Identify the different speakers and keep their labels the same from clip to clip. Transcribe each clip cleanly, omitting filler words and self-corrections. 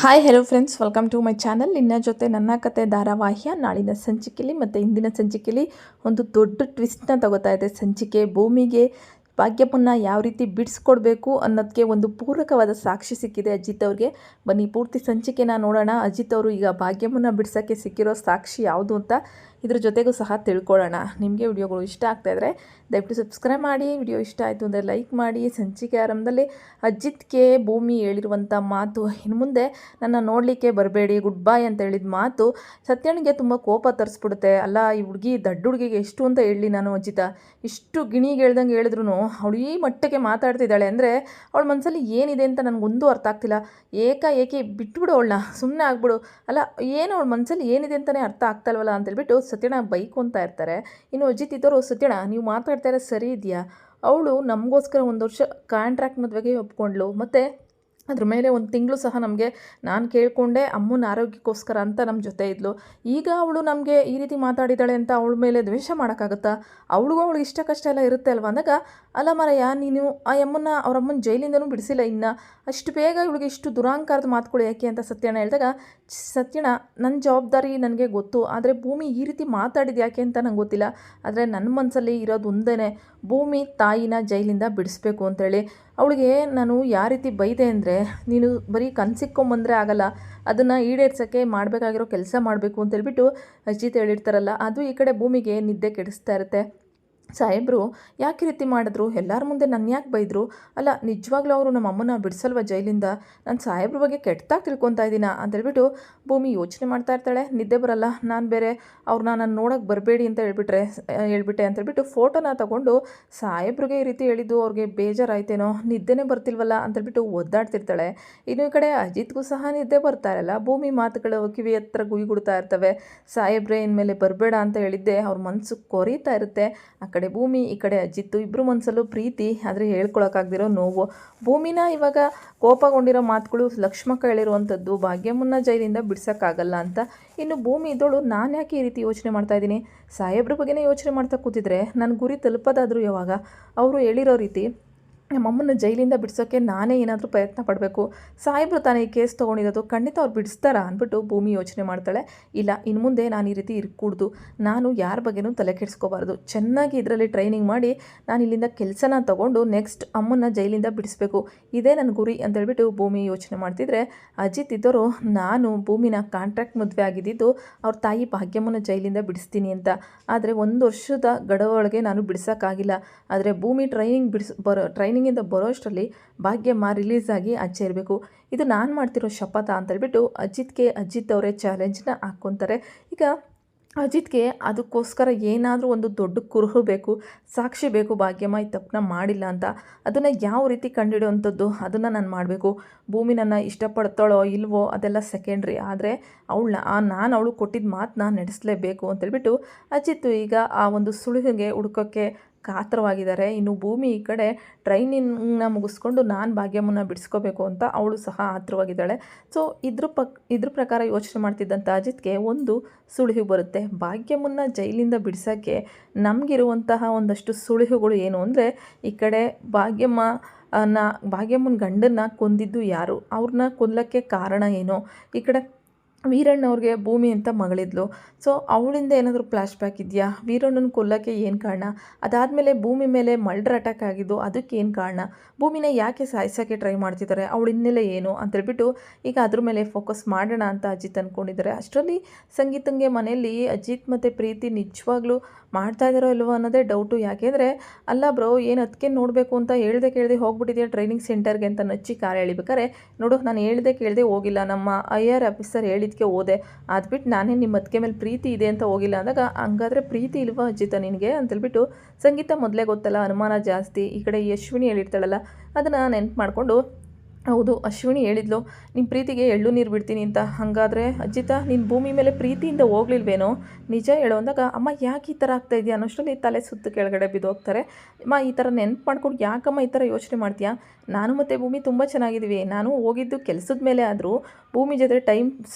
Speaker 1: Hi hello friends, welcome to my channel. ನಿನ್ನ ಜೊತೆ ನನ್ನ ಕತೆ ಧಾರಾವಾಹಿಯ ನಾಳಿನ ಸಂಚಿಕೆಯಲ್ಲಿ ಮತ್ತು ಇಂದಿನ ಸಂಚಿಕೆಯಲ್ಲಿ ಒಂದು ದೊಡ್ಡ ಟ್ವಿಸ್ಟ್ನ ತಗೋತಾ ಇದೆ ಸಂಚಿಕೆ. ಭೂಮಿಗೆ ಭಾಗ್ಯಮ್ಮನ್ನ ಯಾವ ರೀತಿ ಬಿಡಿಸ್ಕೊಡ್ಬೇಕು ಅನ್ನೋದಕ್ಕೆ ಒಂದು ಪೂರಕವಾದ ಸಾಕ್ಷಿ ಸಿಕ್ಕಿದೆ ಅಜಿತ್ ಅವ್ರಿಗೆ. ಬನ್ನಿ ಪೂರ್ತಿ ಸಂಚಿಕೆನ ನೋಡೋಣ. ಅಜಿತ್ ಅವರು ಈಗ ಭಾಗ್ಯಮ್ಮನ್ನ ಬಿಡಿಸೋಕ್ಕೆ ಸಿಕ್ಕಿರೋ ಸಾಕ್ಷಿ ಯಾವುದು ಅಂತ ಇದ್ರ ಜೊತೆಗೂ ಸಹ ತಿಳ್ಕೊಳ್ಳೋಣ. ನಿಮಗೆ ವಿಡಿಯೋಗಳು ಇಷ್ಟ ಆಗ್ತಾಯಿದ್ರೆ ದಯವಿಟ್ಟು ಸಬ್ಸ್ಕ್ರೈಬ್ ಮಾಡಿ. ವಿಡಿಯೋ ಇಷ್ಟ ಆಯಿತು ಅಂದರೆ ಲೈಕ್ ಮಾಡಿ. ಸಂಚಿಕೆ ಆರಂಭದಲ್ಲಿ ಅಜಿತ್ಗೆ ಭೂಮಿ ಹೇಳಿರುವಂಥ ಮಾತು, ಇನ್ನು ಮುಂದೆ ನನ್ನ ನೋಡಲಿಕ್ಕೆ ಬರಬೇಡಿ, ಗುಡ್ ಬಾಯ್ ಅಂತ ಹೇಳಿದ ಮಾತು ಸತ್ಯನಿಗೆ ತುಂಬ ಕೋಪ ತರಿಸ್ಬಿಡುತ್ತೆ. ಅಲ್ಲ, ಈ ಹುಡುಗಿ ದಡ್ಡ ಹುಡುಗಿಗೆ ಎಷ್ಟು ಅಂತ ಹೇಳಲಿ ನಾನು. ಅಜಿತ ಇಷ್ಟು ಗಿಣಿಗೆ ಹೇಳ್ದಂಗೆ ಹೇಳಿದ್ರು ಅವಳು ಈ ಮಟ್ಟಕ್ಕೆ ಮಾತಾಡ್ತಿದ್ದಾಳೆ ಅಂದರೆ ಅವಳ ಮನಸ್ಸಲ್ಲಿ ಏನಿದೆ ಅಂತ ನನಗೊಂದು ಅರ್ಥ ಆಗ್ತಿಲ್ಲ. ಏಕಾಏಕಿ ಬಿಟ್ಬಿಡು ಅವಳನ್ನ, ಸುಮ್ಮನೆ ಆಗ್ಬಿಡು. ಅಲ್ಲ, ಏನು ಅವಳ ಮನಸ್ಸಲ್ಲಿ ಏನಿದೆ ಅಂತಲೇ ಅರ್ಥ ಆಗ್ತಲ್ವಲ್ಲ ಅಂತೇಳ್ಬಿಟ್ಟು ಸತ್ಯನ ಬೈಕೊಂತ ಇರ್ತಾರೆ. ಇನ್ನು ಅಜಿತ್ ಇದ್ದವರು, ಸತ್ಯನ ನೀವು ಮಾತಾಡ್ತಾ ಇರೋ ಸರಿ ಇದೆಯಾ? ಅವಳು ನಮಗೋಸ್ಕರ 1 ವರ್ಷ ಕಾಂಟ್ರಾಕ್ಟ್ ಮದುವೆಗೆ ಒಪ್ಕೊಂಡ್ಳು, ಮತ್ತು ಅದ್ರ ಮೇಲೆ 1 ತಿಂಗಳು ಸಹ ನಮಗೆ ನಾನು ಕೇಳಿಕೊಂಡೆ ಅಮ್ಮನ ಆರೋಗ್ಯಕ್ಕೋಸ್ಕರ ಅಂತ ನಮ್ಮ ಜೊತೆ ಇದ್ಲು. ಈಗ ಅವಳು ನಮಗೆ ಈ ರೀತಿ ಮಾತಾಡಿದ್ದಾಳೆ ಅಂತ ಅವಳ ಮೇಲೆ ದ್ವೇಷ ಮಾಡೋಕ್ಕಾಗುತ್ತಾ? ಅವಳಿಗೆ ಇಷ್ಟ ಕಷ್ಟ ಎಲ್ಲ ಇರುತ್ತೆ ಅಲ್ವ ಅಂದಾಗ, ಅಲ್ಲ ಮಾರಯ್ಯ, ನೀನು ಆ ಅಮ್ಮನ ಅವ್ರ ಅಮ್ಮನ ಜೈಲಿಂದನೂ ಬಿಡಿಸಿಲ್ಲ, ಇನ್ನು ಅಷ್ಟು ಬೇಗ ಇವಳಿಗೆ ಇಷ್ಟು ದುರಾಂಕಾರದ ಮಾತುಗಳು ಯಾಕೆ ಅಂತ ಸತ್ಯನ ಹೇಳಿದಾಗ, ಸತ್ಯನ ನನ್ನ ಜವಾಬ್ದಾರಿ ನನಗೆ ಗೊತ್ತು, ಆದರೆ ಭೂಮಿ ಈ ರೀತಿ ಮಾತಾಡಿದ್ದು ಯಾಕೆ ಅಂತ ನಂಗೆ ಗೊತ್ತಿಲ್ಲ. ಆದರೆ ನನ್ನ ಮನಸ್ಸಲ್ಲಿ ಇರೋದು ಒಂದೇ, ಭೂಮಿ ತಾಯಿನ ಜೈಲಿಂದ ಬಿಡಿಸ್ಬೇಕು ಅಂತೇಳಿ. ಅವಳಿಗೆ ನಾನು ಯಾವ ರೀತಿ ಬೈದೆ ಅಂದರೆ, ನೀನು ಬರೀ ಕನಸಿಕ್ಕೊಂಬಂದರೆ ಆಗಲ್ಲ, ಅದನ್ನು ಈಡೇರ್ಸೋಕ್ಕೆ ಮಾಡಬೇಕಾಗಿರೋ ಕೆಲಸ ಮಾಡಬೇಕು ಅಂತೇಳ್ಬಿಟ್ಟು ಅಜಿತ್ ಹೇಳಿರ್ತಾರಲ್ಲ, ಅದು ಈ ಕಡೆ ಭೂಮಿಗೆ ನಿದ್ದೆ ಕೆಡಿಸ್ತಾ ಇರುತ್ತೆ. ಸಾಹೇಬರು ಯಾಕೆ ರೀತಿ ಮಾಡಿದ್ರು, ಎಲ್ಲರ ಮುಂದೆ ನನ್ನ ಯಾಕೆ ಬೈದರು? ಅಲ್ಲ, ನಿಜವಾಗ್ಲೂ ಅವರು ನಮ್ಮ ಅಮ್ಮನ ಬಿಡಿಸಲ್ವ ಜೈಲಿಂದ? ನಾನು ಸಾಹೇಬ್ರ ಬಗ್ಗೆ ಕೆಟ್ಟದಾಗಿ ತಿಳ್ಕೊತಾ ಇದ್ದೀನ ಅಂತೇಳ್ಬಿಟ್ಟು ಭೂಮಿ ಯೋಚನೆ ಮಾಡ್ತಾ ಇರ್ತಾಳೆ. ನಿದ್ದೆ ಬರಲ್ಲ, ನಾನು ಬೇರೆ ಅವ್ರನ್ನ ನಾನು ನೋಡೋಕ್ಕೆ ಬರಬೇಡಿ ಅಂತ ಹೇಳ್ಬಿಟ್ಟೆ ಅಂತೇಳ್ಬಿಟ್ಟು ಫೋಟೋನ ತಗೊಂಡು ಸಾಹೇಬ್ರಿಗೆ ಈ ರೀತಿ ಹೇಳಿದ್ದು ಅವ್ರಿಗೆ ಬೇಜಾರಾಯ್ತೇನೋ, ನಿದ್ದೆನೇ ಬರ್ತಿಲ್ವಲ್ಲ ಅಂತೇಳ್ಬಿಟ್ಟು ಒದ್ದಾಡ್ತಿರ್ತಾಳೆ. ಇನ್ನು ಈ ಕಡೆ ಅಜಿತ್ಗೂ ಸಹ ನಿದ್ದೆ ಬರ್ತಾ ಇರಲ್ಲ. ಭೂಮಿ ಮಾತುಗಳು ಕಿವಿ ಹತ್ರ ಗುಯ್ಗುಡ್ತಾ ಇರ್ತವೆ. ಸಾಹೇಬ್ರೆ ಇನ್ಮೇಲೆ ಬರಬೇಡ ಅಂತ ಹೇಳಿದ್ದೆ ಅವ್ರ ಮನಸ್ಸು ಕೊರೀತಾ ಇರುತ್ತೆ. ಆ ಕಡೆ ಭೂಮಿ, ಈ ಕಡೆ ಅಜಿತ್ತು, ಇಬ್ಬರು ಮನಸ್ಸಲ್ಲೂ ಪ್ರೀತಿ, ಆದರೆ ಹೇಳ್ಕೊಳಕ್ಕಾಗ್ದಿರೋ ನೋವು. ಭೂಮಿನ ಇವಾಗ ಕೋಪಗೊಂಡಿರೋ ಮಾತುಗಳು ಲಕ್ಷ್ಮಕ್ಕ ಹೇಳಿರುವಂಥದ್ದು, ಭಾಗ್ಯಮ್ಮನ್ನ ಜೈಲಿಂದ ಬಿಡ್ಸೋಕ್ಕಾಗಲ್ಲ ಅಂತ. ಇನ್ನು ಭೂಮಿ ಇದ್ದೋಳು, ನಾನು ಯಾಕೆ ಈ ರೀತಿ ಯೋಚನೆ ಮಾಡ್ತಾ ಇದ್ದೀನಿ, ಸಾಹೇಬ್ರ ಬಗ್ಗೆನೇ ಯೋಚನೆ ಮಾಡ್ತಾ ಕೂತಿದ್ರೆ ನನ್ನ ಗುರಿ ತಲುಪೋದಾದರೂ ಯಾವಾಗ? ಅವರು ಹೇಳಿರೋ ರೀತಿ ನಮ್ಮಮ್ಮನ ಜೈಲಿಂದ ಬಿಡಿಸೋಕ್ಕೆ ನಾನೇ ಏನಾದರೂ ಪ್ರಯತ್ನ ಪಡಬೇಕು. ಸಾಹೇಬ್ರು ತಾನೇ ಈ ಕೇಸ್ ತೊಗೊಂಡಿರೋದು, ಖಂಡಿತ ಅವ್ರು ಬಿಡಿಸ್ತಾರಾ ಅಂದ್ಬಿಟ್ಟು ಭೂಮಿ ಯೋಚನೆ ಮಾಡ್ತಾಳೆ. ಇಲ್ಲ, ಇನ್ನು ಮುಂದೆ ನಾನು ಈ ರೀತಿ ಇರ್ಕೂಡ್ದು, ನಾನು ಯಾರ ಬಗ್ಗೆನೂ ತಲೆ ಕೆಡಿಸ್ಕೋಬಾರ್ದು, ಚೆನ್ನಾಗಿ ಇದರಲ್ಲಿ ಟ್ರೈನಿಂಗ್ ಮಾಡಿ ನಾನು ಇಲ್ಲಿಂದ ಕೆಲಸನ ತೊಗೊಂಡು ನೆಕ್ಸ್ಟ್ ಅಮ್ಮನ ಜೈಲಿಂದ ಬಿಡಿಸ್ಬೇಕು, ಇದೇ ನನ್ನ ಗುರಿ ಅಂತೇಳ್ಬಿಟ್ಟು ಭೂಮಿ ಯೋಚನೆ ಮಾಡ್ತಿದ್ರೆ, ಅಜಿತ್ ಇದ್ದವರು ನಾನು ಭೂಮಿನ ಕಾಂಟ್ರಾಕ್ಟ್ ಮದುವೆ ಆಗಿದ್ದು ಅವ್ರ ತಾಯಿ ಭಾಗ್ಯಮ್ಮನ ಜೈಲಿಂದ ಬಿಡಿಸ್ತೀನಿ ಅಂತ. ಆದರೆ 1 ವರ್ಷದ ಗಡುವೊಳಗೆ ನಾನು ಬಿಡಿಸೋಕ್ಕಾಗಿಲ್ಲ. ಆದರೆ ಭೂಮಿ ಟ್ರೈನಿಂಗಿಂದ ಬರೋಷ್ಟರಲ್ಲಿ ಭಾಗ್ಯಮ್ಮ ರಿಲೀಸ್ ಆಗಿ ಆಚೆ ಇರಬೇಕು, ಇದು ನಾನು ಮಾಡ್ತಿರೋ ಶಪಥ ಅಂತೇಳ್ಬಿಟ್ಟು ಅಜಿತ್ ಅವರೇ ಚಾಲೆಂಜ್ನ ಹಾಕ್ಕೊತಾರೆ. ಈಗ ಅಜಿತ್ಗೆ ಅದಕ್ಕೋಸ್ಕರ ಏನಾದರೂ ಒಂದು ದೊಡ್ಡ ಕುರುಹು ಬೇಕು, ಸಾಕ್ಷಿ ಬೇಕು, ಭಾಗ್ಯಮ್ಮ ಈ ತಪ್ಪನ್ನ ಮಾಡಿಲ್ಲ ಅಂತ. ಅದನ್ನು ಯಾವ ರೀತಿ ಕಂಡುಹಿಡಿಯುವಂಥದ್ದು, ಅದನ್ನು ನಾನು ಮಾಡಬೇಕು. ಭೂಮಿ ನನ್ನ ಇಷ್ಟಪಡ್ತಾಳೋ ಇಲ್ವೋ ಅದೆಲ್ಲ ಸೆಕೆಂಡ್ರಿ, ಆದರೆ ನಾನು ಅವಳು ಕೊಟ್ಟಿದ್ದ ಮಾತನ್ನ ನಡೆಸಲೇಬೇಕು ಅಂತೇಳ್ಬಿಟ್ಟು ಅಜಿತ್ ಈಗ ಆ ಒಂದು ಸುಳಿವಿಗೆ ಹುಡ್ಕೋಕ್ಕೆ ಕಾತರವಾಗಿದ್ದಾರೆ. ಇನ್ನು ಭೂಮಿ ಈ ಕಡೆ ಟ್ರೈನಿಂಗ್ನ ಮುಗಿಸ್ಕೊಂಡು ನಾನು ಭಾಗ್ಯಮ್ಮನ್ನ ಬಿಡಿಸ್ಕೋಬೇಕು ಅಂತ ಅವಳು ಸಹ ಆತರವಾಗಿದ್ದಾಳೆ. ಸೊ ಇದ್ರ ಪ್ರಕಾರ ಯೋಚನೆ ಮಾಡ್ತಿದ್ದಂಥ ಅಜಿತ್ಗೆ ಒಂದು ಸುಳಿವು ಬರುತ್ತೆ. ಭಾಗ್ಯಮ್ಮನ್ನ ಜೈಲಿಂದ ಬಿಡಿಸೋಕ್ಕೆ ನಮಗಿರುವಂತಹ ಒಂದಷ್ಟು ಸುಳಿವುಗಳು ಏನು ಅಂದರೆ, ಈ ಕಡೆ ಭಾಗ್ಯಮ್ಮನ ಗಂಡನ್ನ ಕೊಂದಿದ್ದು ಯಾರು, ಅವ್ರನ್ನ ಕೊಲ್ಲಕ್ಕೆ ಕಾರಣ ಏನು, ಈ ಕಡೆ ವೀರಣ್ಣವ್ರಿಗೆ ಭೂಮಿ ಅಂತ ಮಗಳಿದ್ಲು, ಸೊ ಅವಳಿಂದ ಏನಾದರೂ ಫ್ಲ್ಯಾಶ್ ಬ್ಯಾಕ್ ಇದೆಯಾ, ವೀರಣ್ಣನ ಕೊಲ್ಲಕ್ಕೆ ಏನು ಕಾರಣ, ಅದಾದಮೇಲೆ ಭೂಮಿ ಮೇಲೆ ಮರ್ಡರ್ ಅಟ್ಯಾಕ್ ಆಗಿದ್ದು ಅದಕ್ಕೆ ಏನು ಕಾರಣ, ಭೂಮಿನ ಯಾಕೆ ಸಾಯಿಸೋಕ್ಕೆ ಟ್ರೈ ಮಾಡ್ತಿದ್ದಾರೆ, ಅವಳ ಹಿನ್ನೆಲೆ ಏನು ಅಂತೇಳ್ಬಿಟ್ಟು ಈಗ ಅದ್ರ ಮೇಲೆ ಫೋಕಸ್ ಮಾಡೋಣ ಅಂತ ಅಜಿತ್ ಅಂದ್ಕೊಂಡಿದ್ದಾರೆ. ಅಷ್ಟರಲ್ಲಿ ಸಂಗೀತಂಗೆ ಮನೆಯಲ್ಲಿ ಅಜಿತ್ ಮತ್ತು ಪ್ರೀತಿ ನಿಜವಾಗ್ಲೂ ಮಾಡ್ತಾ ಇದ್ದಾರೋ ಇಲ್ವೋ ಅನ್ನೋದೇ ಡೌಟು. ಯಾಕೆಂದರೆ, ಅಲ್ಲ ಬ್ರೋ, ಏನು ಅದಕ್ಕೆ ನೋಡಬೇಕು ಅಂತ ಕೇಳದೆ ಹೋಗ್ಬಿಟ್ಟಿದೆಯಾ ಟ್ರೈನಿಂಗ್ ಸೆಂಟರ್ಗೆ ಅಂತ ನಚ್ಚಿ ಕಾರ್ ಎಳಿಬೇಕಾರೆ, ನೋಡು ನಾನು ಕೇಳದೆ ಹೋಗಿಲ್ಲ, ನಮ್ಮ IR ಆಫೀಸರ್ ಹೇಳಿದ್ಕೆ ಹೋದೆ, ಅದ್ಬಿಟ್ಟು ನಾನೇ ನಿಮ್ಮ ಅದಕ್ಕೆ ಮೇಲೆ ಪ್ರೀತಿ ಇದೆ ಅಂತ ಹೋಗಿಲ್ಲ ಅಂದಾಗ, ಹಂಗಾದರೆ ಪ್ರೀತಿ ಇಲ್ವಾ ಅಜಿತ ನಿನಗೆ ಅಂತೇಳ್ಬಿಟ್ಟು ಸಂಗೀತ ಮೊದಲೇ ಗೊತ್ತಲ್ಲ ಅನುಮಾನ ಜಾಸ್ತಿ. ಈ ಕಡೆ ಯಶ್ವಿನಿ ಹೇಳಿರ್ತಾಳಲ್ಲ, ಅದನ್ನು ನೆನ್ಪು ಮಾಡಿಕೊಂಡು, ಹೌದು ಅಶ್ವಿನಿ ಹೇಳಿದ್ಲು ನಿಮ್ಮ ಪ್ರೀತಿಗೆ ಎಳ್ಳು ನೀರು ಬಿಡ್ತೀನಿ ಅಂತ, ಹಾಗಾದರೆ ಅಜ್ಜಿತ ನೀನು ಭೂಮಿ ಮೇಲೆ ಪ್ರೀತಿಯಿಂದ ಹೋಗ್ಲಿಲ್ವೇನೋ, ನಿಜ ಹೇಳೋ ಅಂದಾಗ, ಅಮ್ಮ ಯಾಕೆ ಈ ಥರ ಆಗ್ತಾಯಿದ್ಯಾ ಅನ್ನೋಷ್ಟರಲ್ಲಿ ತಲೆ ಸುತ್ತು ಕೆಳಗಡೆ ಬಿದ್ದೋಗ್ತಾರೆ. ಅಮ್ಮ ಈ ಥರ ನೆನ್ಪು ಮಾಡ್ಕೊಂಡು ಯಾಕಮ್ಮ ಈ ಥರ ಯೋಚನೆ ಮಾಡ್ತೀಯಾ, ನಾನು ಮತ್ತು ಭೂಮಿ ತುಂಬ ಚೆನ್ನಾಗಿದ್ದೀವಿ, ನಾನು ಹೋಗಿದ್ದು ಕೆಲಸದ ಮೇಲೆ ಆದರೂ ಭೂಮಿ ಜೊತೆ ಟೈಮ್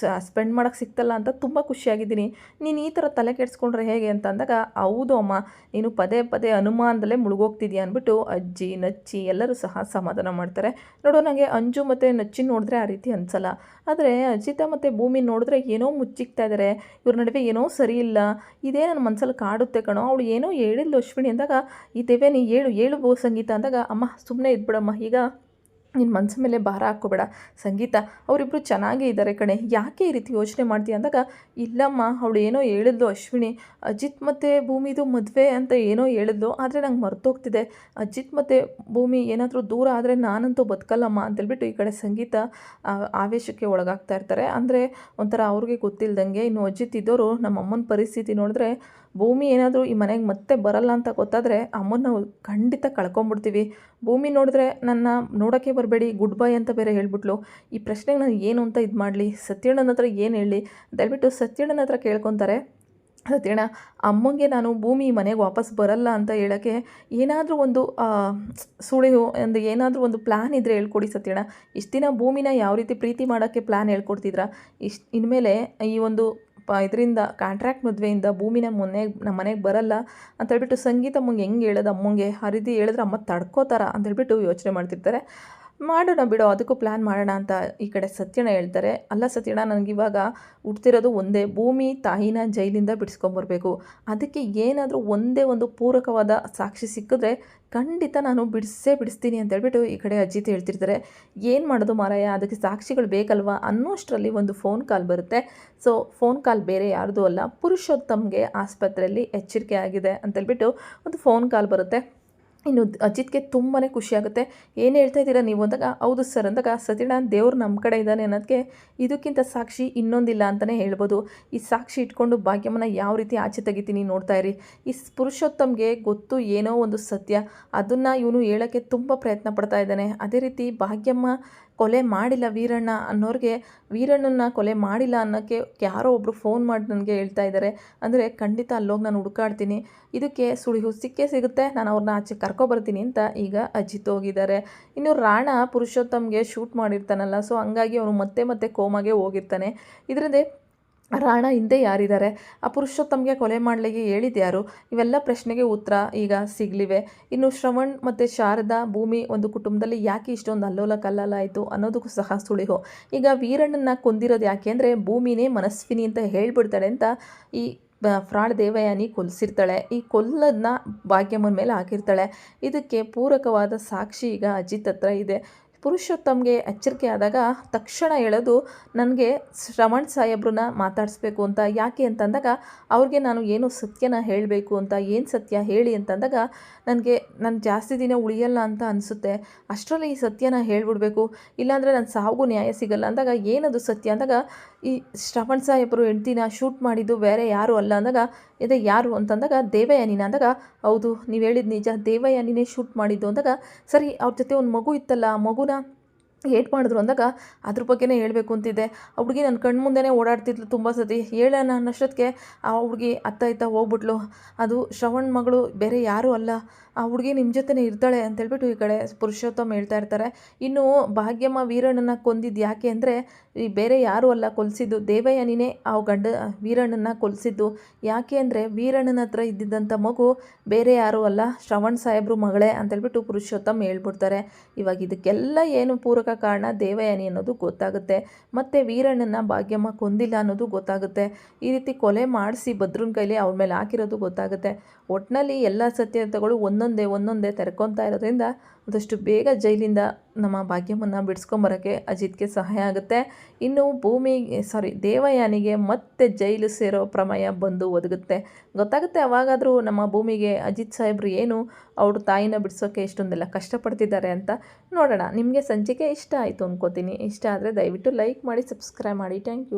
Speaker 1: ಸ್ಪೆಂಡ್ ಮಾಡೋಕ್ಕೆ ಸಿಗ್ತಲ್ಲ ಅಂತ ತುಂಬ ಖುಷಿಯಾಗಿದ್ದೀನಿ, ನೀನು ಈ ಥರ ತಲೆ ಕೆಡಿಸ್ಕೊಂಡ್ರೆ ಹೇಗೆ ಅಂತ ಅಂದಾಗ, ಹೌದು ಅಮ್ಮ ನೀನು ಪದೇ ಪದೇ ಅನುಮಾನದಲ್ಲೇ ಮುಳುಗೋಗ್ತಿದ್ಯಾ ಅಂದ್ಬಿಟ್ಟು ಅಜ್ಜಿ ನಚ್ಚಿ ಎಲ್ಲರೂ ಸಹ ಸಮಾಧಾನ ಮಾಡ್ತಾರೆ. ನೋಡು, ನನಗೆ ಅಂಜು ಮತ್ತು ನಚ್ಚಿನ ನೋಡಿದ್ರೆ ಆ ರೀತಿ ಅನಿಸಲ್ಲ. ಆದರೆ ಅಜಿತ ಮತ್ತು ಭೂಮಿ ನೋಡಿದ್ರೆ ಏನೋ ಮುಚ್ಚಿಕ್ತಾ ಇದ್ದಾರೆ, ಇವ್ರ ನಡುವೆ ಏನೋ ಸರಿ ಇಲ್ಲ, ಇದೇ ನನ್ನ ಮನಸ್ಸಲ್ಲಿ ಕಾಡುತ್ತೆ ಕಣೋ. ಅವಳು ಏನೋ ಹೇಳಿದ್ಲು ಅಶ್ವಿನಿ ಅಂದಾಗ, ಈ ದೇವ್ಯಾನಿ ಏಳು ಏಳು ಬೋ ಸಂಗೀತ ಅಂದಾಗ, ಅಮ್ಮ ಸುಮ್ಮನೆ ಇದ್ಬಿಡಮ್ಮ, ಈಗ ನಿನ್ನ ಮನಸ್ಸು ಮೇಲೆ ಭಾರ ಹಾಕ್ಕೋಬೇಡ ಸಂಗೀತ, ಅವರಿಬ್ಬರು ಚೆನ್ನಾಗೇ ಇದ್ದಾರೆ ಕಣೆ, ಯಾಕೆ ಈ ರೀತಿ ಯೋಚನೆ ಮಾಡ್ತೀಯ ಅಂದಾಗ, ಇಲ್ಲಮ್ಮ ಅವಳು ಏನೋ ಹೇಳಿದ್ಲು ಅಶ್ವಿನಿ, ಅಜಿತ್ ಮತ್ತು ಭೂಮಿದು ಮದುವೆ ಅಂತ ಏನೋ ಹೇಳಿದ್ಲು, ಆದರೆ ನಂಗೆ ಮರ್ತೋಗ್ತಿದೆ. ಅಜಿತ್ ಮತ್ತು ಭೂಮಿ ಏನಾದರೂ ದೂರ ಆದರೆ ನಾನಂತೂ ಬದುಕಲ್ಲಮ್ಮ ಅಂತೇಳ್ಬಿಟ್ಟು ಈ ಕಡೆ ಸಂಗೀತ ಆವೇಶಕ್ಕೆ ಒಳಗಾಗ್ತಾ ಇರ್ತಾರೆ. ಅಂದರೆ ಒಂಥರ ಅವ್ರಿಗೆ ಗೊತ್ತಿಲ್ದಂಗೆ. ಇನ್ನು ಅಜಿತ್ ಇದ್ದವರು ನಮ್ಮ ಅಮ್ಮನ ಪರಿಸ್ಥಿತಿ ನೋಡಿದ್ರೆ, ಭೂಮಿ ಏನಾದರೂ ಈ ಮನೆಗೆ ಮತ್ತೆ ಬರಲ್ಲ ಅಂತ ಗೊತ್ತಾದರೆ ಅಮ್ಮನ ನಾವು ಖಂಡಿತ ಕಳ್ಕೊಂಬಿಡ್ತೀವಿ. ಭೂಮಿ ನೋಡಿದ್ರೆ ನನ್ನ ನೋಡೋಕ್ಕೆ ಬರಬೇಡಿ, ಗುಡ್ ಬೈ ಅಂತ ಬೇರೆ ಹೇಳ್ಬಿಟ್ಲು. ಈ ಪ್ರಶ್ನೆಗೆ ನಾನು ಏನು ಅಂತ ಇದು ಮಾಡಲಿ, ಸತ್ಯಣ್ಣನ ಹತ್ರ ಏನು ಹೇಳಿ, ದಯವಿಟ್ಟು ಸತ್ಯಣ್ಣನ ಹತ್ರ ಕೇಳ್ಕೊತಾರೆ. ಸತ್ಯಣ್ಣ, ಅಮ್ಮಂಗೆ ನಾನು ಭೂಮಿ ಮನೆಗೆ ವಾಪಸ್ ಬರಲ್ಲ ಅಂತ ಹೇಳೋಕ್ಕೆ ಏನಾದರೂ ಒಂದು ಸುಳಿವು ಒಂದು ಏನಾದರೂ ಒಂದು ಪ್ಲ್ಯಾನ್ ಇದ್ದರೆ ಹೇಳ್ಕೊಡಿ ಸತ್ಯಣ್ಣ. ಇಷ್ಟು ದಿನ ಭೂಮಿನ ಯಾವ ರೀತಿ ಪ್ರೀತಿ ಮಾಡೋಕ್ಕೆ ಪ್ಲ್ಯಾನ್ ಹೇಳ್ಕೊಡ್ತಿದ್ರಾ, ಇನ್ಮೇಲೆ ಈ ಒಂದು ಇದರಿಂದ ಕಾಂಟ್ರಾಕ್ಟ್ ಮದುವೆಯಿಂದ ಭೂಮಿನ ನಮ್ಮ ಮನೆಗೆ ಬರಲ್ಲ ಅಂತೇಳ್ಬಿಟ್ಟು ಸಂಗೀತ ಅಮ್ಮಂಗೆ ಹೆಂಗೆ ಹೇಳೋದು, ಅಮ್ಮಂಗೆ ಆ ರೀತಿ ಹೇಳಿದ್ರೆ ಅಮ್ಮ ತಡ್ಕೋತಾರ ಅಂತೇಳ್ಬಿಟ್ಟು ಯೋಚನೆ ಮಾಡ್ತಿರ್ತಾರೆ. ಮಾಡೋಣ ಬಿಡೋ, ಅದಕ್ಕೂ ಪ್ಲ್ಯಾನ್ ಮಾಡೋಣ ಅಂತ ಈ ಕಡೆ ಸತ್ಯಣ್ಣ ಹೇಳ್ತಾರೆ. ಅಲ್ಲ ಸತ್ಯಣ್ಣ, ನನಗಿವಾಗ ಹುಡ್ತಿರೋದು ಒಂದೇ, ಭೂಮಿ ತಾಯಿನ ಜೈಲಿಂದ ಬಿಡಿಸ್ಕೊಂಬರ್ಬೇಕು. ಅದಕ್ಕೆ ಏನಾದರೂ ಒಂದೇ ಒಂದು ಪೂರಕವಾದ ಸಾಕ್ಷಿ ಸಿಕ್ಕಿದ್ರೆ ಖಂಡಿತ ನಾನು ಬಿಡಿಸ್ತೀನಿ ಅಂತೇಳ್ಬಿಟ್ಟು ಈ ಕಡೆ ಅಜಿತ್ ಹೇಳ್ತಿರ್ತಾರೆ. ಏನು ಮಾಡೋದು ಮಾರಾಯ, ಅದಕ್ಕೆ ಸಾಕ್ಷಿಗಳು ಬೇಕಲ್ವಾ ಅನ್ನೋಷ್ಟರಲ್ಲಿ ಒಂದು ಫೋನ್ ಕಾಲ್ ಬರುತ್ತೆ. ಸೊ ಫೋನ್ ಕಾಲ್ ಬೇರೆ ಯಾರ್ದು ಅಲ್ಲ, ಪುರುಷೋತ್ತಮ್ಗೆ ಆಸ್ಪತ್ರೆಯಲ್ಲಿ ಎಚ್ಚರಿಕೆ ಆಗಿದೆ ಅಂತೇಳ್ಬಿಟ್ಟು ಒಂದು ಫೋನ್ ಕಾಲ್ ಬರುತ್ತೆ. ಇನ್ನು ಅಜಿತ್ಗೆ ತುಂಬಾ ಖುಷಿಯಾಗುತ್ತೆ. ಏನು ಹೇಳ್ತಾ ಇದ್ದೀರಾ ನೀವು ಅಂದಾಗ, ಹೌದು ಸರ್ ಅಂದಾಗ, ಸತ್ಯಣ್ಣ ದೇವ್ರು ನಮ್ಮ ಕಡೆ ಇದ್ದಾನೆ ಅನ್ನೋದಕ್ಕೆ ಇದಕ್ಕಿಂತ ಸಾಕ್ಷಿ ಇನ್ನೊಂದಿಲ್ಲ ಅಂತಲೇ ಹೇಳ್ಬೋದು. ಈ ಸಾಕ್ಷಿ ಇಟ್ಕೊಂಡು ಭಾಗ್ಯಮ್ಮನ ಯಾವ ರೀತಿ ಆಚೆ ತೆಗಿತೀನಿ ನೋಡ್ತಾ ಇರಿ. ಈ ಪುರುಷೋತ್ತಮ್ಗೆ ಗೊತ್ತು ಏನೋ ಒಂದು ಸತ್ಯ, ಅದನ್ನು ಇವನು ಹೇಳೋಕ್ಕೆ ತುಂಬ ಪ್ರಯತ್ನ ಪಡ್ತಾ ಇದ್ದಾನೆ. ಅದೇ ರೀತಿ ಭಾಗ್ಯಮ್ಮ ಕೊಲೆ ಮಾಡಿಲ್ಲ ವೀರಣ್ಣ ಅನ್ನೋರಿಗೆ, ವೀರಣ್ಣನ ಕೊಲೆ ಮಾಡಿಲ್ಲ ಅನ್ನೋಕ್ಕೆ ಯಾರೋ ಒಬ್ಬರು ಫೋನ್ ಮಾಡಿ ನನಗೆ ಹೇಳ್ತಾ ಇದ್ದಾರೆ. ಅಂದರೆ ಖಂಡಿತ ಅಲ್ಲೋಗಿ ನಾನು ಹುಡುಕಾಡ್ತೀನಿ, ಇದಕ್ಕೆ ಸುಳಿವು ಸಿಕ್ಕೇ ಸಿಗುತ್ತೆ, ನಾನು ಅವ್ರನ್ನ ಆಚೆ ಕರ್ಕೊಬರ್ತೀನಿ ಅಂತ ಈಗ ಅಜಿತ್ ಹೋಗಿದ್ದಾರೆ. ಇನ್ನು ರಾಣ ಪುರುಷೋತ್ತಮ್ಗೆ ಶೂಟ್ ಮಾಡಿರ್ತಾನಲ್ಲ, ಸೊ ಹಂಗಾಗಿ ಅವನು ಮತ್ತೆ ಕೋಮಾಗೆ ಹೋಗಿರ್ತಾನೆ. ಇದರಿಂದ ರಾಣ ಹಿಂದೆ ಯಾರಿದ್ದಾರೆ, ಆ ಪುರುಷೋತ್ತಮ್ಗೆ ಕೊಲೆ ಮಾಡಲಿಕ್ಕೆ ಹೇಳಿದ್ದು ಯಾರು, ಇವೆಲ್ಲ ಪ್ರಶ್ನೆಗೆ ಉತ್ತರ ಈಗ ಸಿಗಲಿವೆ. ಇನ್ನು ಶ್ರವಣ್ ಮತ್ತು ಶಾರದಾ ಭೂಮಿ ಒಂದು ಕುಟುಂಬದಲ್ಲಿ ಯಾಕೆ ಇಷ್ಟೊಂದು ಅಲ್ಲೋಲ ಕಲ್ಲೋಲ ಆಯಿತು ಅನ್ನೋದಕ್ಕೂ ಸಹ ಸುಳಿವು. ಈಗ ವೀರಣ್ಣನ ಕೊಂದಿರೋದು ಯಾಕೆ ಅಂದರೆ ಭೂಮಿನೇ ಮನಸ್ವಿನಿ ಅಂತ ಹೇಳ್ಬಿಡ್ತಾಳೆ ಅಂತ ಈ ಫ್ರಾಡ್ ದೇವಯಾನಿ ಕೊಲ್ಲಿಸಿರ್ತಾಳೆ. ಈ ಕೊಲ್ಲದನ್ನ ಭಾಗ್ಯಮ್ಮನ ಮೇಲೆ ಹಾಕಿರ್ತಾಳೆ. ಇದಕ್ಕೆ ಪೂರಕವಾದ ಸಾಕ್ಷಿ ಈಗ ಅಜಿತ್ ಹತ್ರ ಇದೆ. ಪುರುಷೋತ್ತಮ್ಗೆ ಎಚ್ಚರಿಕೆ ಆದಾಗ ತಕ್ಷಣ ಹೇಳೋದು, ನನಗೆ ಶ್ರವಣ್ ಸಾಹೇಬ್ರನ್ನ ಮಾತಾಡಿಸ್ಬೇಕು ಅಂತ. ಯಾಕೆ ಅಂತಂದಾಗ, ಅವ್ರಿಗೆ ನಾನು ಏನು ಸತ್ಯನ ಹೇಳಬೇಕು ಅಂತ, ಏನು ಸತ್ಯ ಹೇಳಿ ಅಂತಂದಾಗ ನಾನು ಜಾಸ್ತಿ ದಿನ ಉಳಿಯಲ್ಲ ಅಂತ ಅನಿಸುತ್ತೆ, ಅಷ್ಟರಲ್ಲಿ ಈ ಸತ್ಯನ ಹೇಳ್ಬಿಡ್ಬೇಕು, ಇಲ್ಲಾಂದರೆ ನನ್ನ ಸಾವುಗೂ ನ್ಯಾಯ ಸಿಗಲ್ಲ ಅಂದಾಗ, ಏನದು ಸತ್ಯ ಅಂದಾಗ, ಈ ಶ್ರವಣ್ ಸಾಹೇಬರು ಹೆಂಡ್ತಿನ ಶೂಟ್ ಮಾಡಿದ್ದು ಬೇರೆ ಯಾರು ಅಲ್ಲ ಅಂದಾಗ, ಇದೆ ಯಾರು ಅಂತಂದಾಗ, ದೇವಯಾನಿನ ಅಂದಾಗ, ಹೌದು ನೀವು ಹೇಳಿದ ನಿಜ, ದೇವಯಾನಿನೇ ಶೂಟ್ ಮಾಡಿದ್ದು ಅಂದಾಗ, ಸರಿ ಅವ್ರ ಜೊತೆ ಒಂದು ಮಗು ಇತ್ತಲ್ಲ, ಆ ಮಗುನ ಏಟ್ ಮಾಡಿದ್ರು ಅಂದಾಗ ಅದ್ರ ಬಗ್ಗೆನೇ ಹೇಳಬೇಕು ಅಂತಿದ್ದೆ. ಆ ಹುಡುಗಿ ನನ್ನ ಕಣ್ಣು ಮುಂದೆನೇ ಓಡಾಡ್ತಿದ್ಲು ತುಂಬ ಸತಿ, ಹೇಳೋಣ ಅನ್ನೋಷ್ಟೊತ್ತಿಗೆ ಆ ಹುಡುಗಿ ಅತ್ತ ಹೋಗ್ಬಿಟ್ಲು, ಅದು ಶ್ರವಣ್ ಮಗಳು ಬೇರೆ ಯಾರೂ ಅಲ್ಲ, ಆ ಹುಡುಗಿ ನಿಮ್ಮ ಜೊತೆನೇ ಇರ್ತಾಳೆ ಅಂತೇಳ್ಬಿಟ್ಟು ಈ ಕಡೆ ಪುರುಷೋತ್ತಮ ಹೇಳ್ತಾ ಇರ್ತಾರೆ. ಇನ್ನು ಭಾಗ್ಯಮ್ಮ ವೀರಣ್ಣನ ಕೊಂದಿದ್ದು ಯಾಕೆ ಅಂದರೆ, ಈ ಬೇರೆ ಯಾರೂ ಅಲ್ಲ ಕೊಲ್ಲಿಸಿದ್ದು, ದೇವಯಾನಿನೇ ಆ ವೀರಣ್ಣನ ಕೊಲ್ಲಿಸಿದ್ದು. ಯಾಕೆ ಅಂದರೆ ವೀರಣ್ಣನ ಹತ್ರ ಇದ್ದಿದ್ದಂಥ ಮಗು ಬೇರೆ ಯಾರೂ ಅಲ್ಲ, ಶ್ರವಣ್ ಸಾಹೇಬ್ರು ಮಗಳೇ ಅಂತೇಳ್ಬಿಟ್ಟು ಪುರುಷೋತ್ತಮ ಹೇಳ್ಬಿಡ್ತಾರೆ. ಇವಾಗ ಇದಕ್ಕೆಲ್ಲ ಏನು ಪೂರಕ ಕಾರಣ ದೇವಯಾನಿ ಅನ್ನೋದು ಗೊತ್ತಾಗುತ್ತೆ. ಮತ್ತು ವೀರಣ್ಣನ ಭಾಗ್ಯಮ್ಮ ಕೊಂದಿಲ್ಲ ಅನ್ನೋದು ಗೊತ್ತಾಗುತ್ತೆ. ಈ ರೀತಿ ಕೊಲೆ ಮಾಡಿಸಿ ಭದ್ರನ ಕೈಲಿ ಅವ್ರ ಮೇಲೆ ಹಾಕಿರೋದು ಗೊತ್ತಾಗುತ್ತೆ. ಒಟ್ಟಿನಲ್ಲಿ ಎಲ್ಲ ಸತ್ಯತೆಗಳು ಒಂದೊಂದೇ ತೆರ್ಕೊತಾ ಇರೋದ್ರಿಂದ ಆದಷ್ಟು ಬೇಗ ಜೈಲಿಂದ ನಮ್ಮ ಭಾಗ್ಯಮ್ಮನ್ನು ಬಿಡಿಸ್ಕೊಂಬರೋಕ್ಕೆ ಅಜಿತ್ಗೆ ಸಹಾಯ ಆಗುತ್ತೆ. ಇನ್ನು ದೇವಯಾನಿಗೆ ಮತ್ತೆ ಜೈಲು ಸೇರೋ ಪ್ರಮೇಯ ಬಂದು ಒದಗುತ್ತೆ. ಗೊತ್ತಾಗುತ್ತೆ ಅವಾಗಾದರೂ ನಮ್ಮ ಭೂಮಿಗೆ ಅಜಿತ್ ಸಾಹೇಬ್ರು ಏನು ಅವ್ರ ತಾಯಿನ ಬಿಡಿಸೋಕ್ಕೆ ಎಷ್ಟೊಂದೆಲ್ಲ ಕಷ್ಟಪಡ್ತಿದ್ದಾರೆ ಅಂತ. ನೋಡೋಣ. ನಿಮಗೆ ಸಂಚಿಕೆ ಇಷ್ಟ ಆಯಿತು ಅಂದ್ಕೋತೀನಿ. ಇಷ್ಟ ಆದರೆ ದಯವಿಟ್ಟು ಲೈಕ್ ಮಾಡಿ, ಸಬ್ಸ್ಕ್ರೈಬ್ ಮಾಡಿ. Thank you.